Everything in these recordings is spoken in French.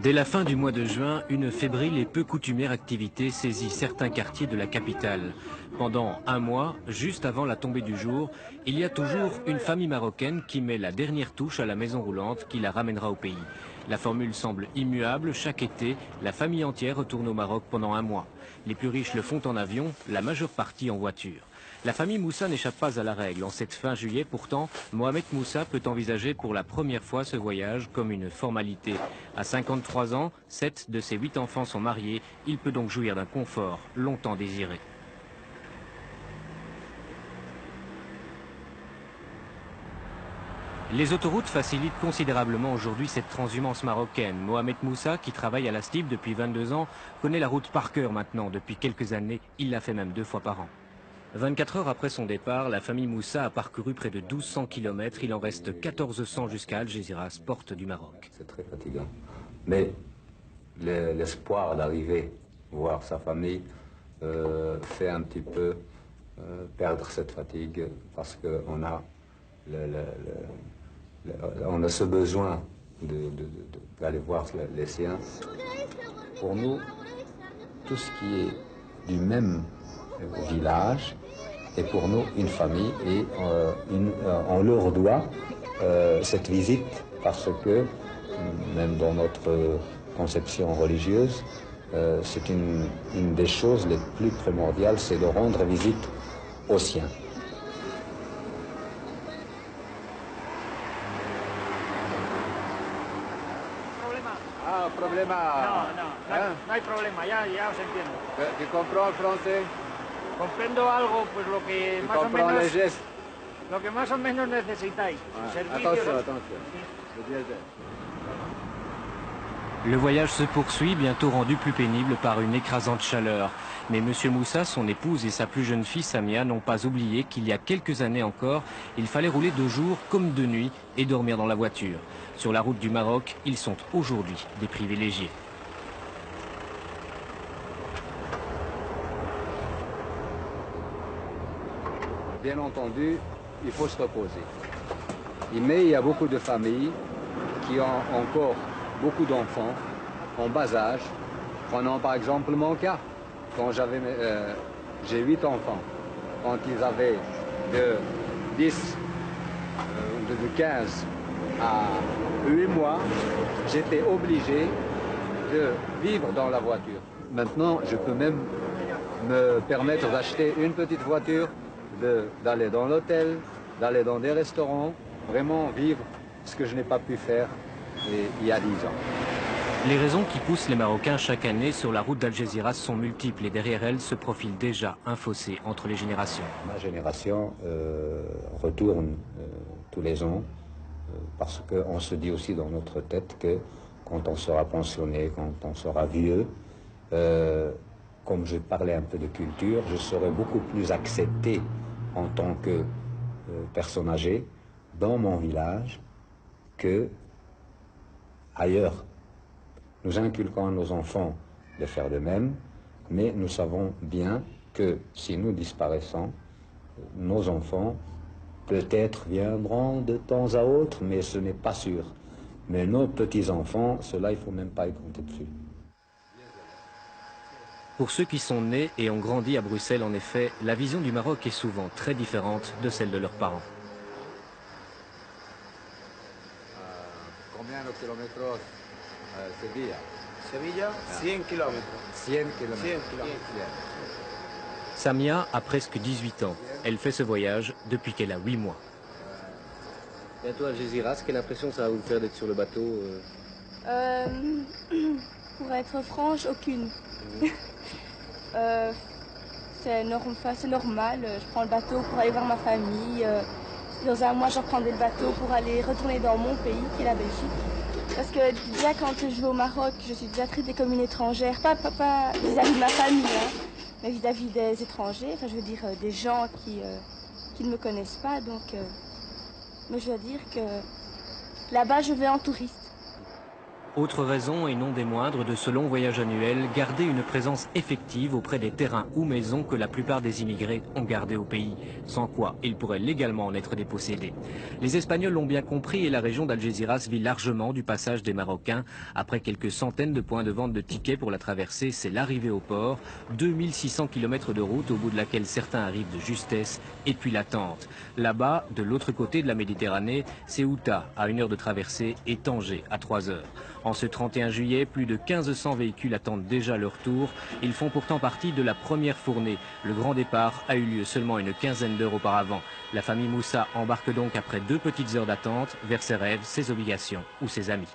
Dès la fin du mois de juin, une fébrile et peu coutumière activité saisit certains quartiers de la capitale. Pendant un mois, juste avant la tombée du jour, il y a toujours une famille marocaine qui met la dernière touche à la maison roulante qui la ramènera au pays. La formule semble immuable. Chaque été, la famille entière retourne au Maroc pendant un mois. Les plus riches le font en avion, la majeure partie en voiture. La famille Moussa n'échappe pas à la règle. En cette fin juillet, pourtant, Mohamed Moussa peut envisager pour la première fois ce voyage comme une formalité. À 53 ans, 7 de ses 8 enfants sont mariés. Il peut donc jouir d'un confort longtemps désiré. Les autoroutes facilitent considérablement aujourd'hui cette transhumance marocaine. Mohamed Moussa, qui travaille à la STIB depuis 22 ans, connaît la route par cœur maintenant. Depuis quelques années, il la fait même 2 fois par an. 24 heures après son départ, la famille Moussa a parcouru près de 1200 km. Il en reste 1400 jusqu'à Algeciras, porte du Maroc. C'est très fatigant. Mais l'espoir d'arriver voir sa famille fait un petit peu perdre cette fatigue parce qu'on a, on a ce besoin d'aller voir les siens. Pour nous, tout ce qui est du même village est pour nous une famille et on leur doit cette visite parce que même dans notre conception religieuse, c'est une des choses les plus primordiales, c'est de rendre visite aux siens. Ah, problema. No hay problema, ya os entiendo. ¿Que compró el francés? Comprendo algo, pues lo que más o Compró menos, les gestes. lo que más o menos necesitáis. Servicio, Attention, ¿no? attention. Le diesel. Le voyage se poursuit, bientôt rendu plus pénible par une écrasante chaleur. Mais M. Moussa, son épouse et sa plus jeune fille Samia n'ont pas oublié qu'il y a quelques années encore, il fallait rouler de jour comme de nuit et dormir dans la voiture. Sur la route du Maroc, ils sont aujourd'hui des privilégiés. Bien entendu, il faut se reposer. Mais il y a beaucoup de familles qui ont encore beaucoup d'enfants en bas âge. Prenons par exemple mon cas. Quand j'ai 8 enfants. Quand ils avaient de 10, de 15 à 8 mois, j'étais obligé de vivre dans la voiture. Maintenant, je peux même me permettre d'acheter une petite voiture, d'aller dans l'hôtel, d'aller dans des restaurants, vraiment vivre ce que je n'ai pas pu faire il y a 10 ans. Les raisons qui poussent les Marocains chaque année sur la route d'Algeciras sont multiples et derrière elles se profile déjà un fossé entre les générations. Ma génération retourne tous les ans parce qu'on se dit aussi dans notre tête que quand on sera pensionné, quand on sera vieux, comme je parlais un peu de culture, je serai beaucoup plus accepté en tant que personne âgée dans mon village que ailleurs. Nous inculquons à nos enfants de faire de même, mais nous savons bien que si nous disparaissons, nos enfants peut-être viendront de temps à autre, mais ce n'est pas sûr. Mais nos petits-enfants, cela, il ne faut même pas y compter dessus. Pour ceux qui sont nés et ont grandi à Bruxelles, en effet, la vision du Maroc est souvent très différente de celle de leurs parents. Combien de kilomètres Sevilla? Sevilla, 100 kilómetros. 100 kilomètres. 100 kilómetros. Samia a presque 18 ans. Elle fait ce voyage depuis qu'elle a 8 mois. Bientôt Algeciras, quelle impression ça va vous faire d'être sur le bateau Pour être franche, aucune. C'est normal, je prends le bateau pour aller voir ma famille. Dans un mois, je reprendrai le bateau pour aller retourner dans mon pays, qui est la Belgique. Parce que déjà, quand je vais au Maroc, je suis déjà traitée comme une étrangère. Pas vis-à-vis de ma famille, hein, mais vis-à-vis des étrangers. Enfin, je veux dire des gens qui ne me connaissent pas. Donc, mais je dois dire que là-bas, je vais en touriste. Autre raison, et non des moindres, de ce long voyage annuel, garder une présence effective auprès des terrains ou maisons que la plupart des immigrés ont gardés au pays, sans quoi ils pourraient légalement en être dépossédés. Les Espagnols l'ont bien compris et la région d'Algésiras vit largement du passage des Marocains. Après quelques centaines de points de vente de tickets pour la traversée, c'est l'arrivée au port, 2600 km de route au bout de laquelle certains arrivent de justesse, et puis l'attente. Là-bas, de l'autre côté de la Méditerranée, c'est Outa à 1 heure de traversée et Tanger à 3 heures. En ce 31 juillet, plus de 1500 véhicules attendent déjà leur tour. Ils font pourtant partie de la première fournée. Le grand départ a eu lieu seulement une quinzaine d'heures auparavant. La famille Moussa embarque donc après 2 petites heures d'attente vers ses rêves, ses obligations ou ses amis.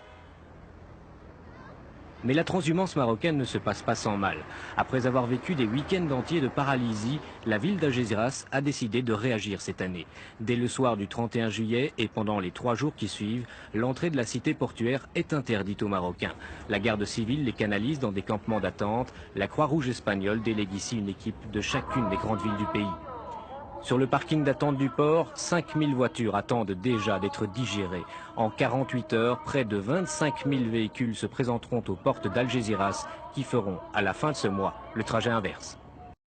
Mais la transhumance marocaine ne se passe pas sans mal. Après avoir vécu des week-ends entiers de paralysie, la ville d'Algésiras a décidé de réagir cette année. Dès le soir du 31 juillet et pendant les 3 jours qui suivent, l'entrée de la cité portuaire est interdite aux Marocains. La garde civile les canalise dans des campements d'attente. La Croix-Rouge espagnole délègue ici une équipe de chacune des grandes villes du pays. Sur le parking d'attente du port, 5000 voitures attendent déjà d'être digérées. En 48 heures, près de 25 000 véhicules se présenteront aux portes d'Algésiras qui feront, à la fin de ce mois, le trajet inverse.